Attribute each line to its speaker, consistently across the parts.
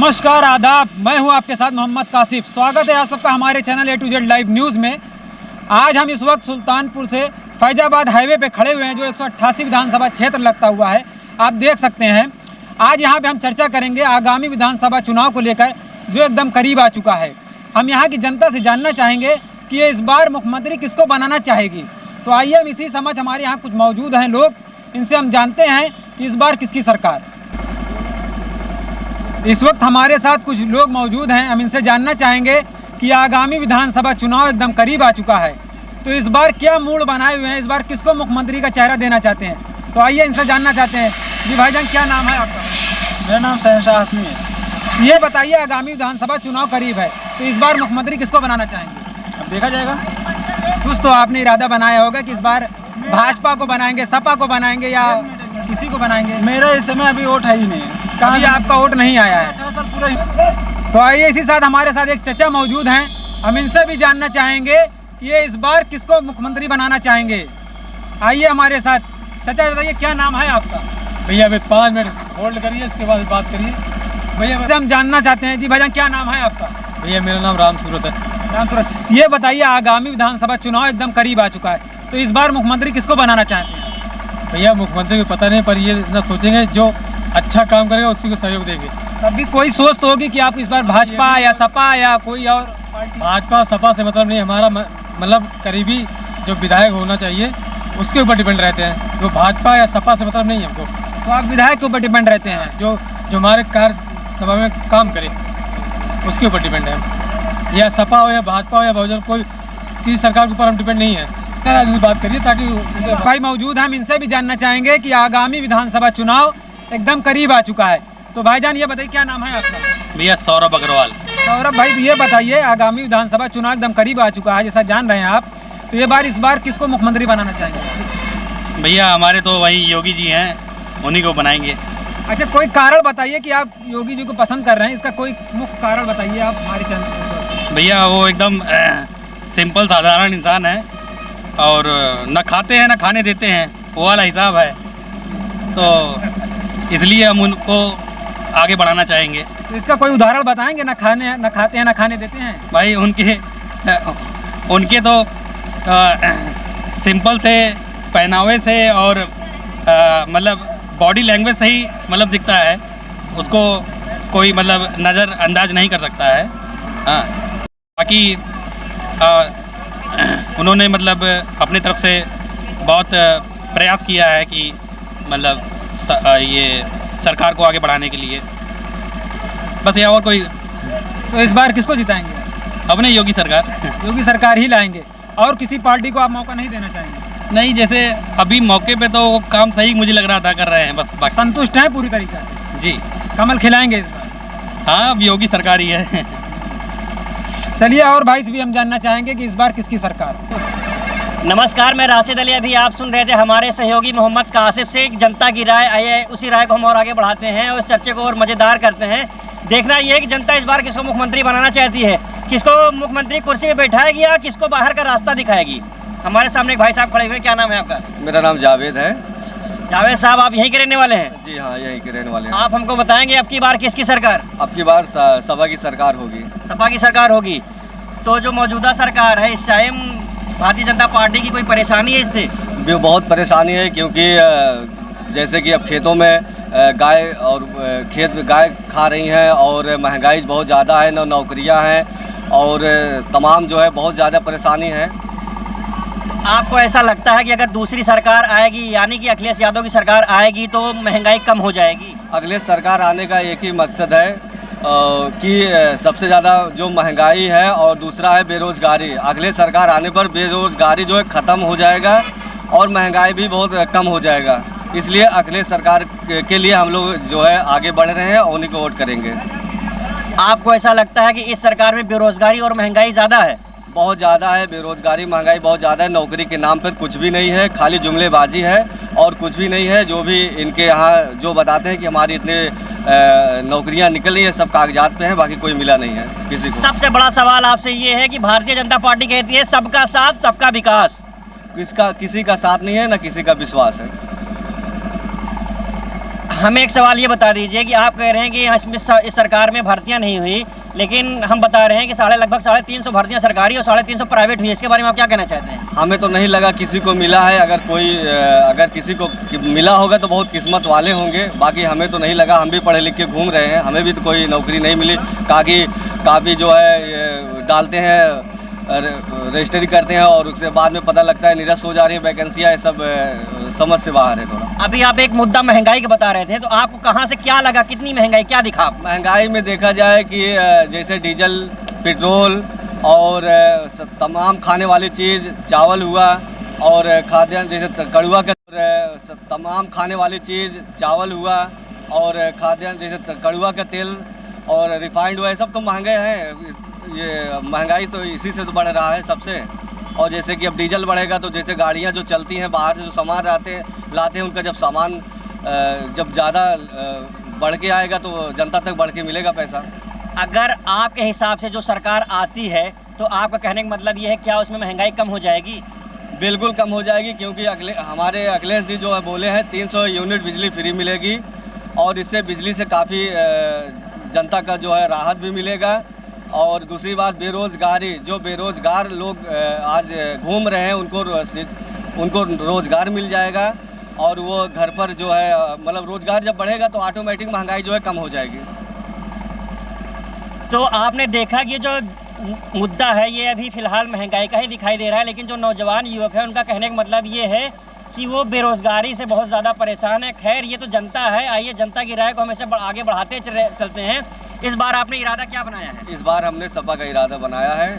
Speaker 1: नमस्कार, आदाब। मैं हूं आपके साथ मोहम्मद कासिफ। स्वागत है आप सबका हमारे channel A to Z live news में। आज हम इस वक्त सुल्तानपुर से फैजाबाद हाईवे पे खड़े हुए हैं, जो 188 विधानसभा क्षेत्र लगता हुआ है। आप देख सकते हैं। आज यहां पे हम चर्चा करेंगे आगामी विधानसभा चुनाव को लेकर, जो एकदम करीब आ चुका है। हम यहाँ की जनता से जानना चाहेंगे कि ये इस बार मुख्यमंत्री किसको बनाना चाहेगी। तो आइए हम इसी समझ, हमारे यहाँ कुछ मौजूद हैं लोग, इनसे हम जानते हैं कि इस बार किसकी सरकार। इस वक्त हमारे साथ कुछ लोग मौजूद हैं, हम इनसे जानना चाहेंगे कि आगामी विधानसभा चुनाव एकदम करीब आ चुका है, तो इस बार क्या मूड बनाए हुए हैं, इस बार किसको मुख्यमंत्री का चेहरा देना चाहते हैं। तो आइए इनसे जानना चाहते हैं। जी भाईजान, क्या नाम है आपका?
Speaker 2: मेरा नाम शहनशाह हसमी है।
Speaker 1: ये बताइए, आगामी विधानसभा चुनाव करीब है, तो इस बार मुख्यमंत्री किसको बनाना चाहेंगे?
Speaker 2: अब देखा जाएगा।
Speaker 1: कुछ तो आपने इरादा बनाया होगा कि इस बार भाजपा को बनाएंगे, सपा को बनाएंगे या किसी को बनाएंगे।
Speaker 2: मेरा इस समय अभी वोट है ही नहीं है।
Speaker 1: कभी आपका वोट नहीं आया है?
Speaker 2: 18 साल पूरा ही।
Speaker 1: तो आइए, इसी साथ हमारे साथ एक चचा मौजूद हैं, हम इनसे भी जानना चाहेंगे कि ये इस बार किसको मुख्यमंत्री बनाना चाहेंगे। आइए हमारे साथ। चचा बताइए, क्या नाम है आपका?
Speaker 2: भैया अभी 5 मिनट होल्ड करिए, इसके बाद बात करिए। भैया
Speaker 1: हम जानना चाहते हैं। जी भाईजान, क्या नाम है आपका?
Speaker 2: भैया मेरा नाम राम सूरत है।
Speaker 1: राम सूरत। ये बताइए, आगामी विधानसभा चुनाव एकदम करीब आ चुका है, तो इस बार मुख्यमंत्री किसको बनाना चाहते हैं?
Speaker 2: भैया मुख्यमंत्री को पता नहीं, पर ये ना सोचेंगे जो अच्छा काम करेगा उसी को सहयोग देंगे।
Speaker 1: अभी कोई सोच तो होगी कि आप इस बार भाजपा या सपा या कोई और पार्टी?
Speaker 2: भाजपा सपा से मतलब नहीं, हमारा मतलब करीबी जो विधायक होना चाहिए उसके ऊपर डिपेंड रहते हैं। जो भाजपा या सपा से मतलब नहीं हमको।
Speaker 1: तो आप विधायक के ऊपर डिपेंड रहते हैं?
Speaker 2: जो हमारे कार्य सभा में काम करे उसके ऊपर डिपेंड है। या सपा हो या भाजपा हो या बहुजन, कोई किसी सरकार के ऊपर हम डिपेंड नहीं है। बात करिए ताकि
Speaker 1: भाई मौजूद हैं, हम इनसे भी जानना चाहेंगे कि आगामी विधानसभा चुनाव एकदम करीब आ चुका है। तो भाईजान ये बताइए, क्या नाम है आपका?
Speaker 3: भैया सौरभ अग्रवाल।
Speaker 1: सौरभ भाई, तो ये बताइए, आगामी विधानसभा चुनाव एकदम करीब आ चुका है, जैसा जान रहे हैं आप, तो इस बार किसको मुख्यमंत्री बनाना चाहेंगे?
Speaker 3: भैया हमारे तो वही योगी जी हैं, उन्हीं को बनाएंगे।
Speaker 1: अच्छा, कोई कारण बताइए कि आप योगी जी को पसंद कर रहे हैं, इसका कोई मुख्य कारण बताइए आप हमारे चैनल।
Speaker 3: भैया वो एकदम सिंपल साधारण इंसान है और न खाते हैं न खाने देते हैं, वो वाला हिसाब है, तो इसलिए हम उनको आगे बढ़ाना चाहेंगे।
Speaker 1: तो इसका कोई उदाहरण बताएंगे? न खाते हैं न खाने देते हैं।
Speaker 3: भाई उनके तो सिंपल से पहनावे से और मतलब बॉडी लैंग्वेज से ही मतलब दिखता है, उसको कोई मतलब नज़रअंदाज नहीं कर सकता है। हाँ, बाकी उन्होंने मतलब अपने तरफ से बहुत प्रयास किया है कि मतलब ये सरकार को आगे बढ़ाने के लिए, बस या और कोई।
Speaker 1: तो इस बार किसको जिताएंगे?
Speaker 3: अपने योगी सरकार।
Speaker 1: योगी सरकार ही लाएंगे, और किसी पार्टी को आप मौका नहीं देना चाहेंगे?
Speaker 3: नहीं, जैसे अभी मौके पे तो वो काम सही मुझे लग रहा था कर रहे हैं, बस बाकी
Speaker 1: संतुष्ट हैं पूरी तरीके से?
Speaker 3: जी।
Speaker 1: कमल खिलाएंगे इस बार?
Speaker 3: हाँ, अब योगी सरकार ही है।
Speaker 1: चलिए, और भाई से भी हम जानना चाहेंगे कि इस बार किसकी सरकार।
Speaker 4: नमस्कार, मैं राशिद अली। अभी आप सुन रहे थे हमारे सहयोगी मोहम्मद कासिफ से। जनता की राय आई है, उसी राय को हम और आगे बढ़ाते हैं और इस चर्चे को और मज़ेदार करते हैं। देखना ये है कि जनता इस बार किसको मुख्यमंत्री बनाना चाहती है, किसको मुख्यमंत्री कुर्सी पे बैठाएगी या किसको बाहर का रास्ता दिखाएगी। हमारे सामने एक भाई साहब खड़े हुए हैं। क्या नाम है आपका?
Speaker 5: मेरा नाम जावेद है।
Speaker 4: जावेद साहब, आप यहीं के रहने वाले हैं?
Speaker 5: जी हाँ, यहीं के रहने वाले हैं।
Speaker 4: आप हमको बताएंगे अब की बार किसकी सरकार?
Speaker 5: अब की बार सपा की सरकार होगी।
Speaker 4: सपा की सरकार होगी। तो जो मौजूदा सरकार है, इस टाइम भारतीय जनता पार्टी की कोई परेशानी है इससे?
Speaker 5: भी बहुत परेशानी है, क्योंकि जैसे कि अब खेतों में गाय और खेत में गाय खा रही हैं और महंगाई बहुत ज़्यादा है, न नौकरियां हैं और तमाम जो है बहुत ज़्यादा परेशानी है।
Speaker 4: आपको ऐसा लगता है कि अगर दूसरी सरकार आएगी, यानी कि अखिलेश यादव की सरकार आएगी, तो महंगाई कम हो जाएगी?
Speaker 5: अखिलेश सरकार आने का एक ही मकसद है कि सबसे ज़्यादा जो महंगाई है और दूसरा है बेरोज़गारी। अखिलेश सरकार आने पर बेरोज़गारी जो है ख़त्म हो जाएगा और महंगाई भी बहुत कम हो जाएगा। इसलिए अखिलेश सरकार के लिए हम लोग जो है आगे बढ़ रहे हैं और उन्हीं को वोट करेंगे।
Speaker 4: आपको ऐसा लगता है कि इस सरकार में बेरोज़गारी और महंगाई ज़्यादा है?
Speaker 5: बहुत ज़्यादा है, बेरोज़गारी महंगाई बहुत ज़्यादा है। नौकरी के नाम पर कुछ भी नहीं है, खाली जुमलेबाजी है और कुछ भी नहीं है। जो भी इनके यहाँ जो बताते हैं कि हमारी इतने नौकरियां निकल रही है, सब कागजात पे हैं, बाकी कोई मिला नहीं है किसी को।
Speaker 4: सबसे बड़ा सवाल आपसे ये है कि भारतीय जनता पार्टी कहती है सबका साथ सबका विकास,
Speaker 5: किसी का साथ नहीं है, ना किसी का विश्वास है।
Speaker 4: हमें एक सवाल ये बता दीजिए कि आप कह रहे हैं कि इसमें इस सरकार में भर्तियां नहीं हुई, लेकिन हम बता रहे हैं कि लगभग 350 भर्तियां सरकारी और 350 प्राइवेट हुई। इसके बारे में आप क्या कहना चाहते हैं?
Speaker 5: हमें तो नहीं लगा किसी को मिला है। अगर किसी को मिला होगा तो बहुत किस्मत वाले होंगे, बाकी हमें तो नहीं लगा। हम भी पढ़े लिख के घूम रहे हैं, हमें भी तो कोई नौकरी नहीं मिली। काफ़ी जो है ये डालते हैं, रजिस्ट्री करते हैं और उसके बाद में पता लगता है निरस्त हो जा रही है वैकेंसियाँ। ये सब समझ से बाहर है थोड़ा।
Speaker 4: अभी आप एक मुद्दा महंगाई का बता रहे थे, तो आपको कहाँ से क्या लगा, कितनी महंगाई क्या दिखा?
Speaker 5: महंगाई में देखा जाए कि जैसे डीजल, पेट्रोल और तमाम खाने वाली चीज़, चावल हुआ और खाद्यान्न जैसे कड़ुआ का, तमाम खाने वाली चीज़, चावल हुआ और खाद्यान्न जैसे कड़ुआ का तेल और रिफाइंड हुआ, ये सब तो महंगे हैं। ये महंगाई तो इसी से तो बढ़ रहा है सबसे। और जैसे कि अब डीजल बढ़ेगा तो जैसे गाड़ियाँ जो चलती हैं बाहर से जो सामान लाते हैं उनका जब सामान जब ज़्यादा बढ़ के आएगा तो जनता तक बढ़ के मिलेगा पैसा।
Speaker 4: अगर आपके हिसाब से जो सरकार आती है तो आपका कहने का मतलब ये है क्या उसमें महंगाई कम हो जाएगी?
Speaker 5: बिल्कुल कम हो जाएगी, क्योंकि हमारे अखिलेश जी जो है बोले हैं 300 यूनिट बिजली फ्री मिलेगी और इससे बिजली से काफ़ी जनता का जो है राहत भी मिलेगा। और दूसरी बात बेरोज़गारी, जो बेरोज़गार लोग आज घूम रहे हैं उनको रोज़गार मिल जाएगा और वो घर पर जो है मतलब रोज़गार जब बढ़ेगा तो ऑटोमेटिक महंगाई जो है कम हो जाएगी।
Speaker 4: तो आपने देखा कि जो मुद्दा है ये अभी फ़िलहाल महंगाई का ही दिखाई दे रहा है, लेकिन जो नौजवान युवक है उनका कहने का मतलब ये है कि वो बेरोज़गारी से बहुत ज़्यादा परेशान है। खैर ये तो जनता है, आइए जनता की राय को हमेशा आगे बढ़ाते चलते हैं। इस बार आपने इरादा क्या बनाया है?
Speaker 5: इस बार हमने सपा का इरादा बनाया है।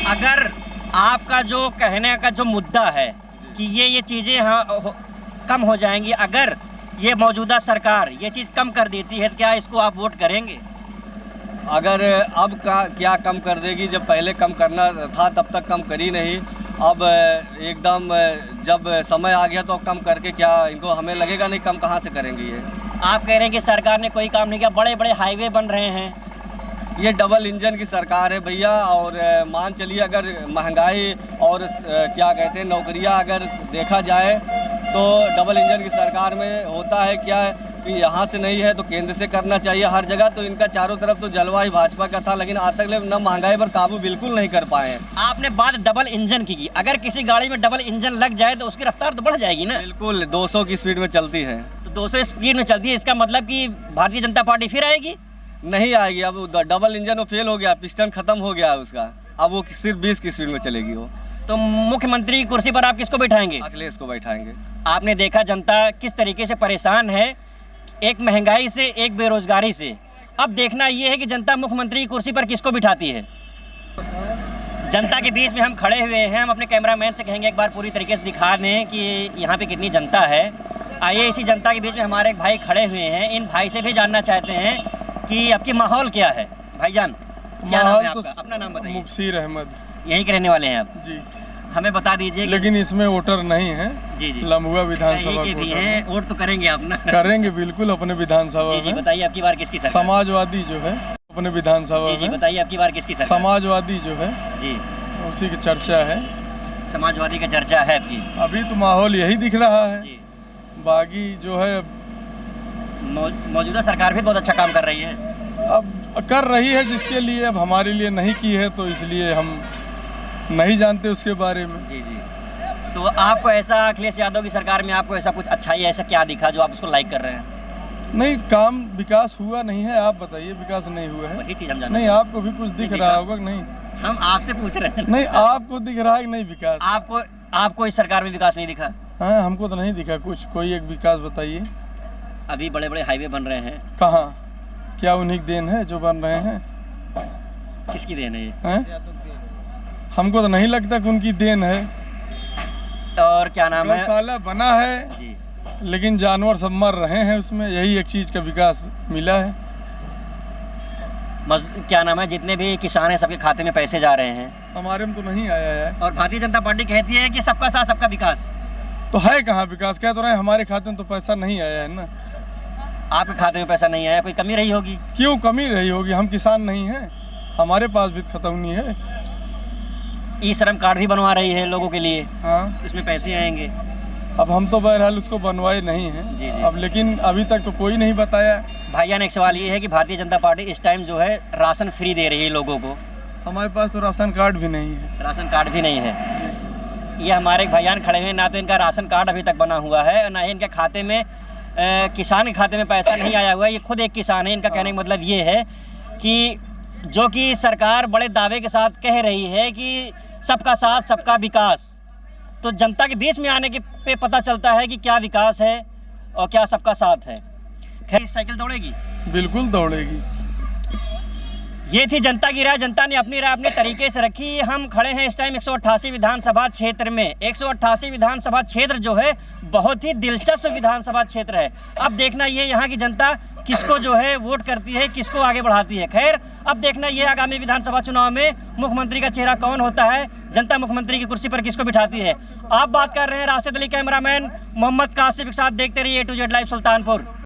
Speaker 4: अगर आपका जो कहने का जो मुद्दा है कि ये चीज़ें कम हो जाएंगी, अगर ये मौजूदा सरकार ये चीज़ कम कर देती है तो क्या इसको आप वोट करेंगे?
Speaker 5: अगर अब क्या कम कर देगी, जब पहले कम करना था तब तक कम करी नहीं। अब एकदम जब समय आ गया तो कम करके क्या इनको हमें लगेगा नहीं कम कहाँ से करेंगे ये।
Speaker 4: आप कह रहे हैं कि सरकार ने कोई काम नहीं किया, बड़े बड़े हाईवे बन रहे हैं।
Speaker 5: ये डबल इंजन की सरकार है भैया। और मान चलिए अगर महंगाई और क्या कहते हैं नौकरियां अगर देखा जाए तो डबल इंजन की सरकार में होता है क्या कि यहाँ से नहीं है तो केंद्र से करना चाहिए हर जगह। तो इनका चारों तरफ तो जलवा ही भाजपा का था, लेकिन आज तक न महंगाई पर काबू बिल्कुल नहीं कर पाए हैं।
Speaker 4: आपने बात डबल इंजन की, अगर किसी गाड़ी में डबल इंजन लग जाए तो उसकी रफ्तार तो बढ़ जाएगी ना?
Speaker 5: बिल्कुल 200 की स्पीड में चलती है।
Speaker 4: तो 200 स्पीड में चलती है, इसका मतलब कि भारतीय जनता पार्टी फिर आएगी?
Speaker 5: नहीं आएगी। अब डबल इंजन वो फेल हो गया, पिस्टन खत्म हो गया उसका, अब वो सिर्फ 20 की स्पीड में चलेगी वो।
Speaker 4: तो मुख्यमंत्री की कुर्सी पर आप किसको बैठाएंगे?
Speaker 5: अखिलेश को बैठाएंगे।
Speaker 4: आपने देखा जनता किस तरीके से परेशान है, एक महंगाई से, एक बेरोजगारी से। अब देखना ये है कि जनता मुख्यमंत्री की कुर्सी पर किसको बिठाती है। जनता के बीच में हम खड़े हुए हैं, हम अपने कैमरामैन से कहेंगे एक बार पूरी तरीके से दिखा दें कि यहाँ पे कितनी जनता है। आइए इसी जनता के बीच में हमारे एक भाई खड़े हुए हैं, इन भाई से भी जानना चाहते हैं कि आपकी माहौल क्या है। भाईजान क्या नाम है आपका? अपना नाम बताइए।
Speaker 6: मुबशीर अहमद।
Speaker 4: यहीं के रहने वाले हैं आप?
Speaker 6: जी।
Speaker 4: हमें बता दीजिए।
Speaker 6: लेकिन इसमें वोटर नहीं है।
Speaker 4: जी जी।
Speaker 6: लम्बुआ विधानसभा
Speaker 4: के भी हैं, वोट तो करेंगे आप ना?
Speaker 6: करेंगे बिल्कुल अपने विधानसभा में।
Speaker 4: बताइए आपकी बार किसकी सरकार?
Speaker 6: समाजवादी जो है अपने विधानसभा में।
Speaker 4: बताइए आपकी बार किसकी सरकार?
Speaker 6: समाजवादी जो है
Speaker 4: जी,
Speaker 6: उसी की चर्चा है।
Speaker 4: समाजवादी का चर्चा है आपकी?
Speaker 6: अभी तो माहौल यही दिख रहा है
Speaker 4: जी।
Speaker 6: बाकी जो है
Speaker 4: मौजूदा सरकार भी बहुत अच्छा काम कर रही है।
Speaker 6: अब कर रही है, जिसके लिए अब हमारे लिए नहीं की है तो इसलिए हम नहीं जानते उसके बारे में।
Speaker 4: जी जी। तो आपको ऐसा अखिलेश यादव की सरकार में आपको ऐसा कुछ अच्छा ही ऐसा क्या दिखा जो आप उसको लाइक कर रहे हैं?
Speaker 6: नहीं, काम विकास हुआ नहीं है। आप बताइए, विकास नहीं हुआ है?
Speaker 4: वही चीज़ हम जानते
Speaker 6: नहीं, आपको भी कुछ दिख रहा होगा कि नहीं?
Speaker 4: हम आपसे पूछ रहे हैं।
Speaker 6: नहीं, आपको दिख रहा है कि नहीं विकास?
Speaker 4: आपको इस सरकार में विकास नहीं दिखा?
Speaker 6: हाँ, हमको तो नहीं दिखा कुछ। कोई एक विकास बताइए।
Speaker 4: अभी बड़े बड़े हाईवे बन रहे हैं।
Speaker 6: कहाँ? क्या उन्हीं की देन है जो बन रहे हैं?
Speaker 4: किसकी देन है ये?
Speaker 6: हमको तो नहीं लगता कि उनकी देन है।
Speaker 4: और क्या नाम है?
Speaker 6: गौशाला बना है जी, लेकिन जानवर सब मर रहे हैं उसमें। यही एक चीज का विकास मिला है।
Speaker 4: क्या नाम है? जितने भी किसान हैं सबके खाते में पैसे जा रहे हैं।
Speaker 6: हमारे में तो नहीं आया है।
Speaker 4: और भारतीय जनता पार्टी कहती है कि सबका साथ सबका विकास।
Speaker 6: तो है कहाँ विकास? कह तो रहे हैं हमारे खाते में तो पैसा नहीं आया है ना।
Speaker 4: आपके खाते में पैसा नहीं आया, कोई कमी रही होगी?
Speaker 6: क्यों कमी रही होगी? हम किसान नहीं हैं, हमारे पास भी खतौनी है।
Speaker 4: ई श्रम कार्ड भी बनवा रही है लोगों के लिए।
Speaker 6: हाँ,
Speaker 4: इसमें पैसे आएंगे।
Speaker 6: अब हम तो बहरहाल उसको बनवाए नहीं हैं।
Speaker 4: जी, जी।
Speaker 6: अब लेकिन अभी तक तो कोई नहीं बताया।
Speaker 4: भाईजान एक सवाल ये है कि भारतीय जनता पार्टी इस टाइम जो है राशन फ्री दे रही है लोगों को,
Speaker 6: हमारे पास तो राशन कार्ड भी नहीं है।
Speaker 4: राशन कार्ड भी नहीं है। ये हमारे एक भाईजान खड़े हैं, ना तो इनका राशन कार्ड अभी तक बना हुआ है और ना ही इनके खाते में किसान के खाते में पैसा नहीं आया हुआ है। ये खुद एक किसान है। इनका कहने का मतलब ये है कि जो कि सरकार बड़े दावे के साथ कह रही है कि सबका साथ सबका विकास, तो जनता के बीच में आने के पे पता चलता है कि क्या विकास है और क्या सबका साथ है। खैर साइकिल दौड़ेगी,
Speaker 6: बिल्कुल दौड़ेगी।
Speaker 4: ये थी जनता की राय। जनता ने अपनी राय अपने तरीके से रखी। हम खड़े हैं इस टाइम 188 विधानसभा क्षेत्र में। 188 विधानसभा क्षेत्र जो है बहुत ही दिलचस्प विधानसभा क्षेत्र है। अब देखना ये यहाँ की जनता किसको जो है वोट करती है, किसको आगे बढ़ाती है। खैर अब देखना ये आगामी विधानसभा चुनाव में मुख्यमंत्री का चेहरा कौन होता है, जनता मुख्यमंत्री की कुर्सी पर किसको बिठाती है। आप बात कर रहे हैं राशिद अली, कैमरामैन मोहम्मद कासिफ के साथ। देखते रहिए A to Z live Sultanpur.